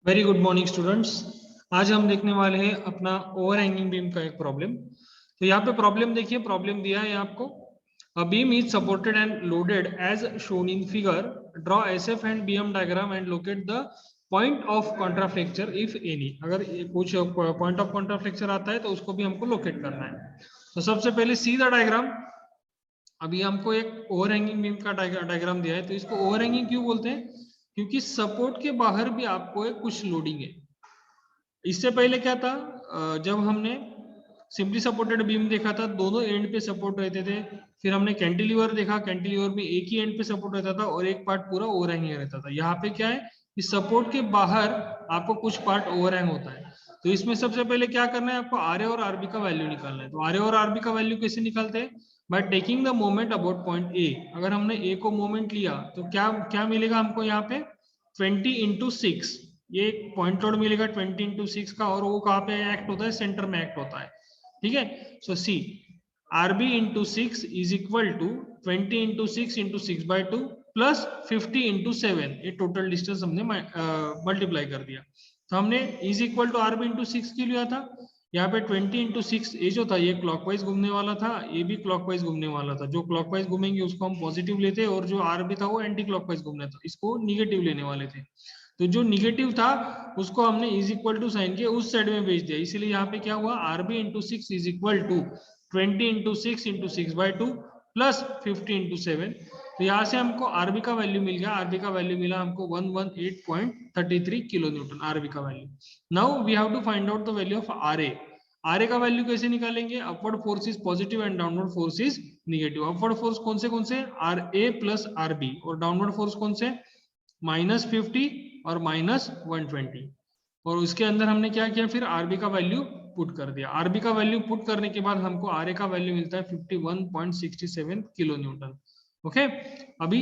Very good morning students. आज हम देखने वाले हैं अपना ओवर हैंगिंग बीम का एक प्रॉब्लम। तो यहाँ पे प्रॉब्लम देखिए, प्रॉब्लम दिया है आपको, a beam is supported and loaded as shown in figure, draw SF and BM diagram and locate the point of contraflexure if any. अगर कुछ पॉइंट ऑफ कॉन्ट्राफ्लेक्चर आता है तो उसको भी हमको लोकेट करना है। तो सबसे पहले सी द डायग्राम। अभी हमको एक ओवर हैंगिंग बीम का डायग्राम दिया है, तो इसको ओवर हैंगिंग क्यों बोलते हैं? क्योंकि सपोर्ट के बाहर भी आपको एक कुछ लोडिंग है। इससे पहले क्या था, जब हमने सिंपली सपोर्टेड बीम देखा था, दोनों एंड पे सपोर्ट रहते थे। फिर हमने कैंटिलीवर देखा, कैंटिलीवर में एक ही एंड पे सपोर्ट रहता था और एक पार्ट पूरा ओवरहैंग रहता था। यहाँ पे क्या है कि सपोर्ट के बाहर आपको कुछ पार्ट ओवरहैंग होता है। तो इसमें सबसे पहले क्या करना है, आपको आर ए और आरबी का वैल्यू निकालना है। तो आर ए और आरबी का वैल्यू कैसे निकालते हैं? By taking the moment about point A. अगर हमने ए को मोमेंट लिया तो क्या क्या मिलेगा हमको यहाँ पे? 20 × 6। ये एक पॉइंट लोड मिलेगा 20 × 6 का, और वो कहाँ पे एक्ट होता है? सेंटर में एक्ट होता है। ठीक है, so C RB × 6 is equal to 20 × 6 × 6/2 plus 50 × 7। ये टोटल डिस्टेंस हमने मल्टीप्लाई कर दिया। तो हमने इज इक्वल टू RB × 6 की लिया था। यहाँ पे 20 × 6 ये जो था ये क्लॉकवाइज घूमने वाला था, ये भी क्लॉकवाइज घूमने वाला था। जो क्लॉकवाइज घूमेंगे उसको हम पॉजिटिव लेते, और जो RB था वो एंटी क्लॉकवाइज घूमना था, इसको निगेटिव लेने वाले थे। तो जो निगेटिव था उसको हमने इज इक्वल टू साइन के उस साइड में भेज दिया। इसीलिए यहाँ पे क्या हुआ, RB × 6 is equal to 20 × 6 × 6/2 plus 50 × 7। तो यहाँ से हमको आरबी का वैल्यू मिल गया। आरबी का वैल्यू मिला हमको 118.33 किलो न्यूटन आरबी का value. Now we have to find out the value of RA. RA का वैल्यू कैसे निकालेंगे? Upward force is positive and downward force is negative. Upward force कौन से? आर ए प्लस आरबी, और downward force कौन से? -50 और -120। और उसके अंदर हमने क्या किया, फिर आरबी का वैल्यू पुट कर दिया। आरबी का वैल्यू पुट करने के बाद हमको आरए का वैल्यू मिलता है 51.67 किलो न्यूटन। ओके, अभी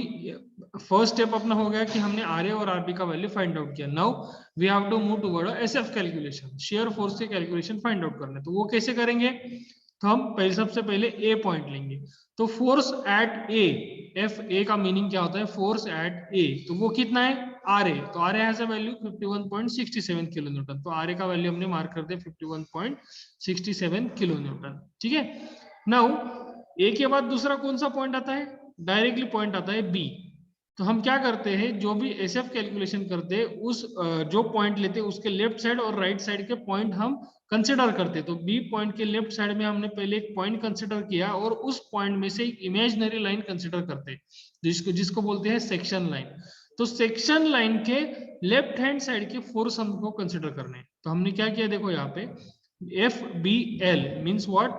फर्स्ट स्टेप अपना हो गया कि हमने आरए और आरबी का वैल्यू फाइंड आउट किया। Now we have to move toward SF calculation, shear force के कैलकुलेशन फाइंड आउट करने। तो वो कैसे करेंगे? तो हम सबसे पहले ए पॉइंट लेंगे। तो force at A, F A का मीनिंग क्या होता है? Force at A. तो वो कितना है? R A. तो R A has a value 51.67 kilo newton. तो आर ए का वैल्यू हमने मार्क कर दिया 51.67 किलो न्यूटन। ठीक है, नाउ ए के बाद दूसरा कौन सा पॉइंट आता है? डायरेक्टली पॉइंट आता है बी। तो हम क्या करते हैं, जो भी एसएफ कैलकुलेशन करते हैं उस जो पॉइंट लेते हैं उसके लेफ्ट साइड और राइट साइड के पॉइंट हम कंसिडर करते। तो बी पॉइंट के लेफ्ट साइड में हमने पहले एक पॉइंट कंसिडर किया, और उस पॉइंट में से एक इमेजिनरी लाइन कंसिडर करते हैं, जिसको बोलते हैं सेक्शन लाइन। तो सेक्शन लाइन के लेफ्ट हैंड साइड के फोर्स हमको कंसिडर करने हैं। तो हमने क्या किया, देखो यहाँ पे F B L means what?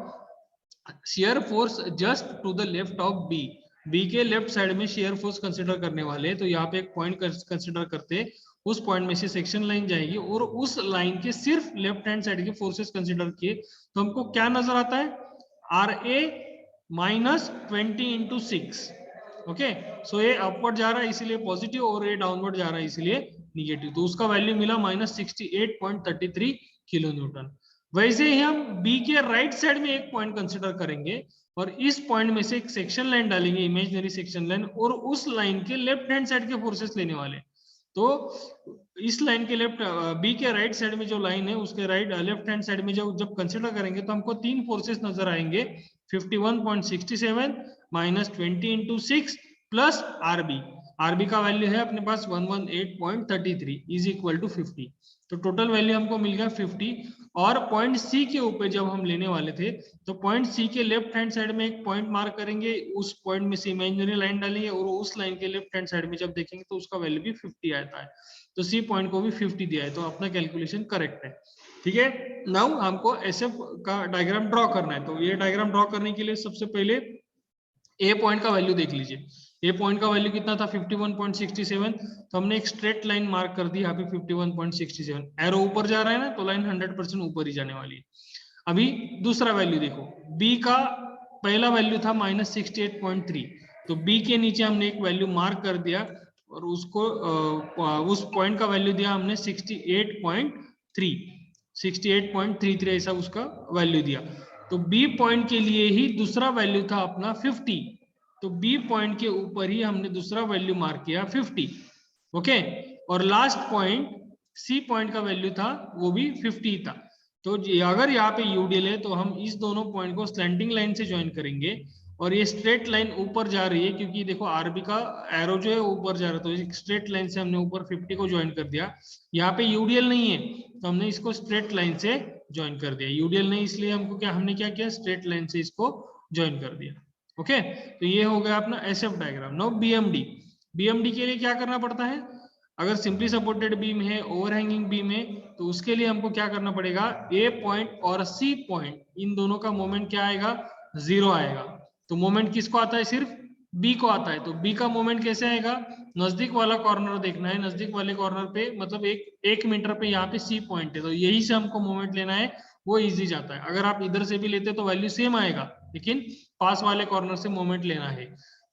Shear force just to the left of B. B के लेफ्ट साइड में शेयर फोर्स कंसिडर करने वाले, तो यहाँ पे एक पॉइंट कंसिडर करते, उस पॉइंट में से सेक्शन लाइन जाएगी, और उस लाइन के सिर्फ लेफ्ट हैंड साइड के फोर्सेस कंसिडर किए तो हमको क्या नजर आता है? आर ए -20 × 6। ओके, सो ये अपवर्ड जा रहा है इसलिए पॉजिटिव, और ये डाउनवर्ड जा रहा है इसलिए निगेटिव। तो उसका वैल्यू मिला -68.33 किलो न्यूटन। वैसे ही हम बी के राइट साइड में एक पॉइंट कंसिडर करेंगे, और इस पॉइंट में से एक सेक्शन लाइन डालेंगे, इमेजिनरी सेक्शन लाइन, और उस लाइन के लेफ्ट हैंड साइड के फोर्सेस लेने वाले। तो इस लाइन के लेफ्ट, बी के राइट साइड में जो लाइन है उसके राइट लेफ्ट हैंड साइड में जब कंसिडर करेंगे तो हमको तीन फोर्सेस नजर आएंगे, 51.67 -20 × 6 प्लस आरबी। आरबी का वैल्यू है अपने पास 118.33 इज इक्वल टू 50। तो टोटल वैल्यू हमको मिल गया 50। और पॉइंट सी के ऊपर जब हम लेने वाले थे, तो पॉइंट सी के लेफ्ट हैंड साइड में एक पॉइंट मार्क करेंगे, उस पॉइंट में से इमेजिनरी लाइन डालेंगे, और उस लाइन के लेफ्ट हैंड साइड में जब देखेंगे तो उसका वैल्यू भी 50 आता है। तो सी पॉइंट को भी 50 दिया है, तो अपना कैलकुलेशन करेक्ट है। ठीक है, नाउ हमको एसएफ का डायग्राम ड्रॉ करना है। तो ये डायग्राम ड्रॉ करने के लिए सबसे पहले ए पॉइंट का वैल्यू देख लीजिए। ए पॉइंट का वैल्यू कितना था? 51.67। तो हमने एक स्ट्रेट लाइन मार्क कर दी यहाँ पे 51.67। एरो ऊपर जा रहा है ना, तो लाइन 100% ऊपर ही जाने वाली है। अभी दूसरा वैल्यू देखो, बी का पहला वैल्यू था -68.3। तो बी के नीचे हमने एक वैल्यू मार्क कर दिया, और उसको उस पॉइंट का वैल्यू दिया हमने 68.3, 68.33 ऐसा उसका वैल्यू दिया। तो बी पॉइंट के लिए ही दूसरा वैल्यू था अपना 50। तो बी पॉइंट के ऊपर ही हमने दूसरा वैल्यू मार्क किया 50। ओके, और लास्ट पॉइंट सी पॉइंट का वैल्यू था वो भी 50 था। तो अगर यहाँ पे यूडीएल है तो हम इस दोनों पॉइंट को स्लैंटिंग लाइन से ज्वाइन करेंगे और ये स्ट्रेट लाइन ऊपर जा रही है क्योंकि देखो आरबी का एरो जो है ऊपर जा रहा है, तो एक स्ट्रेट लाइन से हमने ऊपर 50 को ज्वाइन कर दिया। यहाँ पे यूडीएल नहीं है तो हमने इसको स्ट्रेट लाइन से ज्वाइन कर दिया। यूडीएल नहीं इसलिए हमको हमने क्या किया, स्ट्रेट लाइन से इसको ज्वाइन कर दिया। ओके, तो ये हो गया अपना SF diagram. Now BMD, BMD के लिए क्या करना पड़ता है, अगर सिंपली सपोर्टेड बीम है, ओवरहैंगिंग बीम है, तो उसके लिए हमको क्या करना पड़ेगा, ए पॉइंट और सी पॉइंट इन दोनों का मोमेंट क्या आएगा, 0 आएगा। तो मोमेंट किसको आता है, सिर्फ बी को आता है। तो बी का मोमेंट कैसे आएगा, नजदीक वाला कॉर्नर देखना है, नजदीक वाले कॉर्नर पे मतलब एक मीटर पे यहाँ पे सी पॉइंट है, तो यही से हमको मोमेंट लेना है, वो इजी जाता है। अगर आप इधर से भी लेते तो वैल्यू सेम आएगा, लेकिन पास वाले कॉर्नर से मोमेंट लेना है।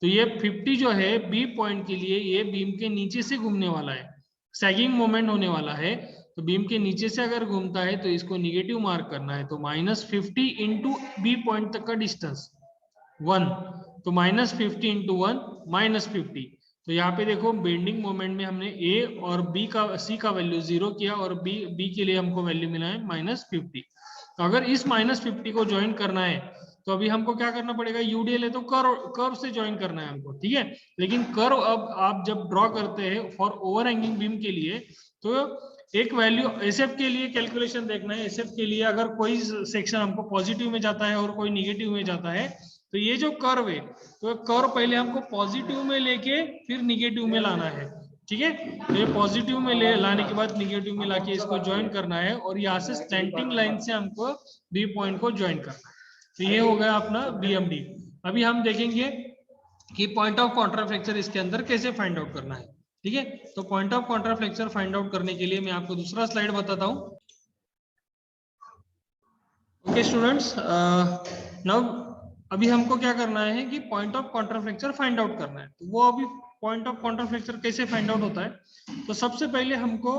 तो ये 50 जो है बी पॉइंट के लिए ये बीम के नीचे से घूमने वाला है, सैगिंग मोमेंट होने वाला है। तो बीम के नीचे से अगर घूमता है तो इसको निगेटिव मार्क करना है। तो -50 इंटू बी पॉइंट तक का डिस्टेंस 1, तो -50 इंटू 1 -50। तो यहाँ पे देखो बेंडिंग मोमेंट में हमने ए और बी का सी का वैल्यू 0 किया और बी के लिए हमको वैल्यू मिला है -50। तो अगर इस -50 को ज्वाइन करना है तो अभी हमको क्या करना पड़ेगा, यूडीएल है तो कर्व से ज्वाइन करना है हमको, ठीक है। लेकिन कर्व अब आप जब ड्रॉ करते हैं फॉर ओवरहैंगिंग बीम के लिए, तो एक वैल्यू एसएफ के लिए कैलकुलेशन देखना है। एसएफ के लिए अगर कोई सेक्शन हमको पॉजिटिव में जाता है और कोई निगेटिव में जाता है, तो ये जो कर्व है, तो कर्व पहले हमको पॉजिटिव में लेके फिर निगेटिव में लाना है, ठीक है। तो ये पॉजिटिव में लाने के बाद निगेटिव में लाके इसको ज्वाइन करना है और यहाँ से स्लैंटिंग लाइन से हमको बी पॉइंट को ज्वाइन करना है। तो ये हो गया अपना बीएमडी। अभी हम देखेंगे कि पॉइंट ऑफ कॉन्ट्राफ्लेक्चर इसके अंदर कैसे फाइंड आउट करना है, ठीक है। तो point of contraflexure find out करने के लिए मैं आपको दूसरा स्लाइड बताता हूं। ओके स्टूडेंट्स, नाउ अभी हमको क्या करना है कि point of contraflexure find out करना है। तो वो अभी पॉइंट ऑफ कॉन्ट्राफ्लेक्चर कैसे फाइंड आउट होता है, तो सबसे पहले हमको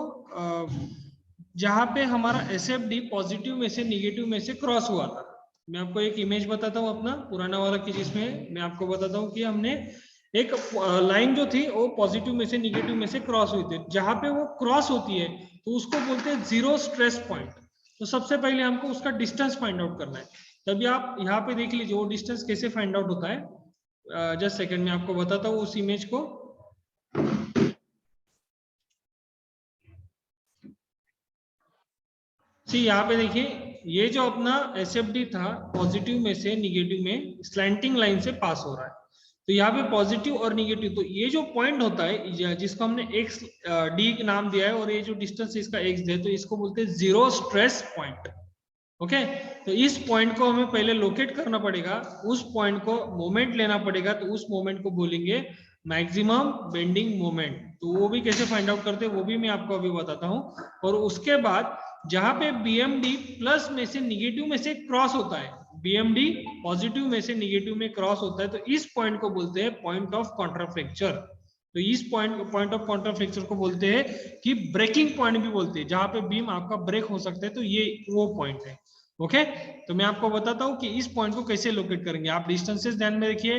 जहां पे हमारा एसएफडी पॉजिटिव में से निगेटिव में से क्रॉस हुआ था, मैं आपको एक इमेज बताता हूँ अपना पुराना वाला की, जिसमें मैं आपको बताता हूँ कि हमने एक लाइन जो थी वो पॉजिटिव में से निगेटिव में से क्रॉस हुई थी। जहां पे वो क्रॉस होती है तो उसको बोलते हैं जीरो स्ट्रेस पॉइंट। तो सबसे पहले हमको उसका डिस्टेंस फाइंड आउट करना है। तभी आप यहाँ पे देख लीजिए वो डिस्टेंस कैसे फाइंड आउट होता है। जस्ट सेकंड में आपको बताता हूँ उस इमेज को। सी यहाँ पे देखिए, ये जो अपना एसएफडी था पॉजिटिव में से निगेटिव में स्लैंटिंग लाइन से पास हो रहा है। तो यहाँ पे पॉजिटिव और निगेटिव, तो ये जो पॉइंट होता है जिसको हमने एक्स डी नाम दिया है और ये जो डिस्टेंस इसका एक्स है, तो इसको बोलते हैं जीरो स्ट्रेस पॉइंट। ओके, तो इस पॉइंट को हमें पहले लोकेट करना पड़ेगा, उस पॉइंट को मोमेंट लेना पड़ेगा, तो उस मोमेंट को बोलेंगे मैक्सिमम बेंडिंग मोमेंट। तो वो भी कैसे फाइंड आउट करते हैं वो भी मैं आपको अभी बताता हूँ। और उसके बाद जहां पे बीएमडी प्लस में से निगेटिव में से क्रॉस होता है, बीएमडी पॉजिटिव में से निगेटिव में क्रॉस होता है, तो इस पॉइंट को बोलते हैं पॉइंट ऑफ कॉन्ट्राफ्लेक्चर। तो इस पॉइंट ऑफ कॉन्ट्राफ्लेक्चर को बोलते हैं कि ब्रेकिंग पॉइंट भी बोलते हैं, जहां पे बीम आपका ब्रेक हो सकता है, तो ये वो पॉइंट है। ओके, तो मैं आपको बताता हूँ कि इस पॉइंट को कैसे लोकेट करेंगे। आप डिस्टेंसेस ध्यान में रखिए।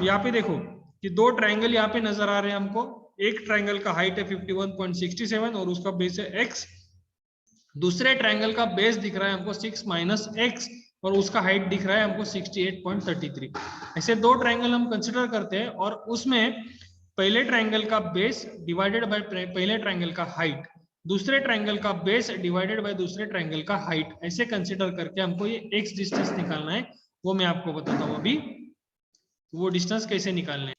यहाँ पे देखो कि दो ट्राइंगल यहाँ पे नजर आ रहे हैं हमको। एक ट्राइंगल का हाइट है 51.67 और उसका बेस है x। दूसरे ट्राइंगल का बेस दिख रहा है हमको 6 - x और उसका हाइट दिख रहा है हमको 68.33। ऐसे दो ट्राइंगल हम कंसिडर करते हैं और उसमें पहले ट्राइंगल का बेस डिवाइडेड बाय पहले ट्राइंगल का हाइट, दूसरे ट्राइंगल का बेस डिवाइडेड बाय दूसरे ट्राइंगल का हाइट, ऐसे कंसिडर करके हमको ये x डिस्टेंस निकालना है। वो मैं आपको बताता हूँ अभी वो डिस्टेंस कैसे निकालना है।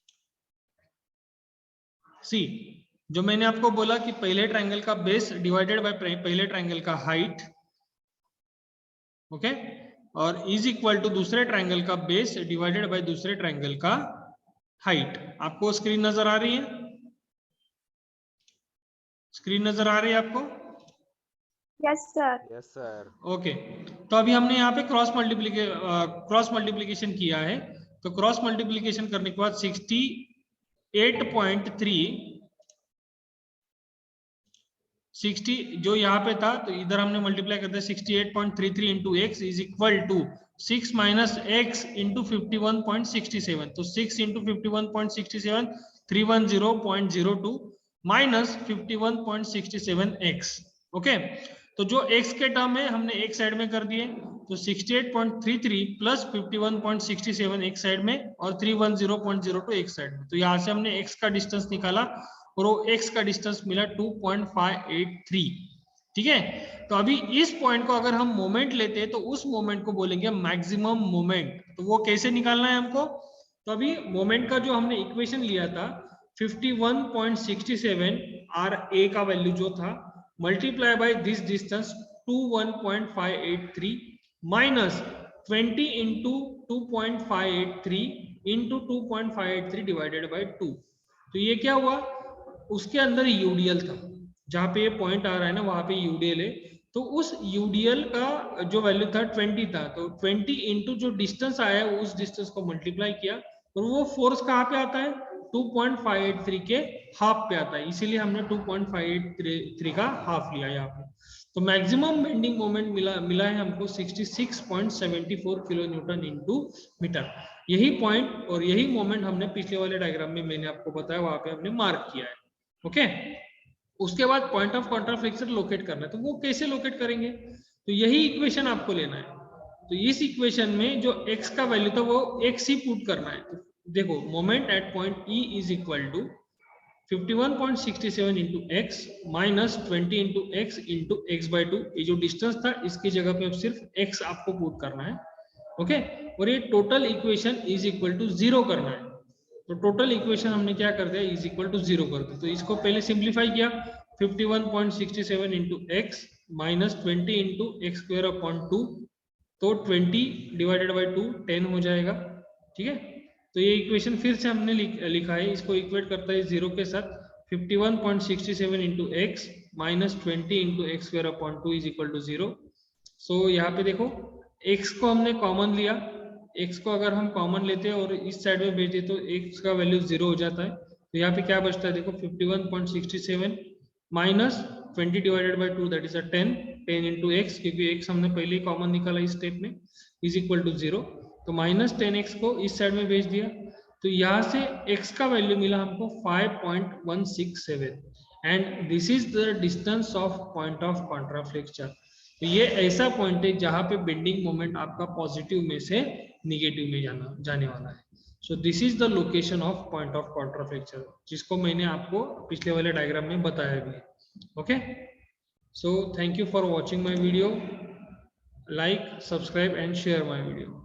सी, जो मैंने आपको बोला कि पहले ट्राइंगल का बेस डिवाइडेड बाय पहले ट्राइंगल का हाइट, ओके, और इज इक्वल टू दूसरे ट्राइंगल का बेस डिवाइडेड बाय दूसरे ट्राइंगल का हाइट। आपको स्क्रीन नजर आ रही है? स्क्रीन नजर आ रही है आपको? Yes sir. Yes sir. Okay, तो अभी हमने यहाँ पे क्रॉस मल्टीप्लीकेशन किया है। तो क्रॉस मल्टीप्लीकेशन करने के बाद 60 जो यहाँ पे था, तो इधर हमने मल्टीप्लाई करते हैं 68.33 into x is equal to 6 - x into 51.67। तो 6 इंटू 51.67 310.02 माइनस 51.67x। ओके, तो जो x के टर्म है हमने एक साइड में कर दिए, तो 68.33 प्लस 51.67 एक साइड में और 310.02 एक साइड में। तो यहाँ से हमने x का डिस्टेंस निकाला और वो x का डिस्टेंस मिला 2.583। ठीक है, तो अभी इस पॉइंट को अगर हम मोमेंट लेते हैं तो उस मोमेंट को बोलेंगे मैक्सिमम मोमेंट। तो वो कैसे निकालना है हमको, तो अभी मोमेंट का जो हमने इक्वेशन लिया था 51.67 आर ए का वैल्यू जो था multiply by this distance 21.583 minus 20 into 2.583 into 2.583 divided by 2। तो ये क्या हुआ, उसके अंदर यूडीएल था, जहां पे ये पॉइंट आ रहा है ना वहां पे यूडीएल है। तो उस यूडीएल का जो वैल्यू था 20 था, तो 20 इंटू जो डिस्टेंस आया है उस डिस्टेंस को मल्टीप्लाई किया और वो फोर्स कहाँ पे आता है 2.583 के हाफ पे आता है, इसीलिए हमने 2.583 का हाफ लिया यहाँ पे। तो मैक्सिमम बेंडिंग मोमेंट मिला है हमको 66.74 किलो न्यूटन इंटू मीटर। यही पॉइंट और यही मोमेंट हमने पिछले वाले डायग्राम में मैंने आपको बताया, वहां पे हमने मार्क किया है। ओके, उसके बाद पॉइंट ऑफ कॉन्ट्राफ्लेक्शन लोकेट करना है, तो वो कैसे लोकेट करेंगे, तो यही इक्वेशन आपको लेना है। तो इस इक्वेशन में जो x का वैल्यू था वो x ही पुट करना है। तो देखो moment at point E is equal to 51.67 into x minus 20 into x into x by 2। ये जो डिस्टेंस था इसकी जगह पे अब सिर्फ x आपको पुट करना है। ओके, और ये total equation is equal to 0 करना है। तो टोटल इक्वेशन हमने क्या कर दिया, इज इक्वल टू 0 कर दिया। तो इसको पहले सिंप्लीफाई किया 51.67 into x minus 20 into x square upon 2, तो 20 डिवाइडेड बाई 2 10 हो जाएगा। ठीक है, तो ये इक्वेशन फिर से हमने लिखा है, इसको इक्वेट करता है 0 के साथ 51.67 into x minus 20 into x square upon 2 is equal to 0। So यहाँ पे देखो x को हमने कॉमन लिया, x को अगर हम कॉमन लेते हैं और इस साइड में भेज दें तो x का वैल्यू 0 हो जाता है। तो यहाँ पे क्या बचता है देखो 51.67 minus 20 divided by 2 that is 10 into x, क्योंकि x हमने पहले ही कॉमन निकाला इस स्टेप में, इज इक्वल टू 0। तो माइनस 10x को इस साइड में भेज दिया, तो यहाँ से x का वैल्यू मिला हमको 5.167 and this is the distance of point of contraflexure. तो ये ऐसा पॉइंट है जहां पे बेंडिंग मोमेंट आपका पॉजिटिव में से निगेटिव में जाने वाला है। So this is the location of point of contraflexure, जिसको मैंने आपको पिछले वाले डायग्राम में बताया भी है। Okay, so thank you for watching my video, like, subscribe and share my video.